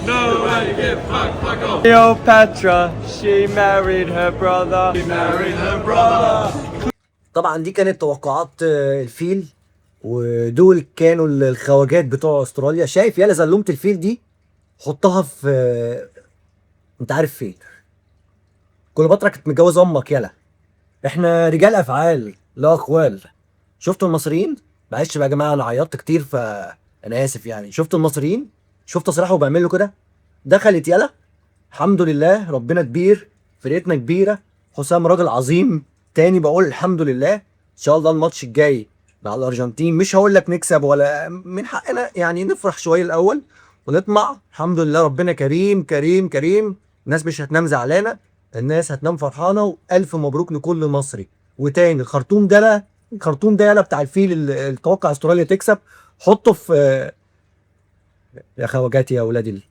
Nobody give fuck off. Cleopatra, she married her brother. She married her brother. طبعا دي كانت توقعات الفيل، ودول كانوا الخواجات بتوع استراليا. شايف يالا زلومة الفيل دي؟ حطها في انت عارف فين. كليوباترا كانت متجوزه امك يالا. احنا رجال افعال لا اقوال. شفتوا المصريين؟ معلش بقى يا جماعه، انا عيطت كتير فانا اسف يعني. شفتوا المصريين؟ شفت تصريحه وبيعملوا كده؟ دخلت يالا. الحمد لله، ربنا كبير، فرقتنا كبيره، حسام راجل عظيم. تاني بقول الحمد لله. ان شاء الله الماتش الجاي مع الارجنتين، مش هقول لك نكسب ولا من حقنا يعني، نفرح شويه الاول ونطمع. الحمد لله ربنا كريم كريم كريم. الناس مش هتنام زعلانه، الناس هتنام فرحانه. والف مبروك لكل مصري. وتاني الخرطوم ده، لا الخرطوم ده يالا بتاع الفيل اللي توقع استراليا تكسب، حطه في يا خواجاتي يا اولاد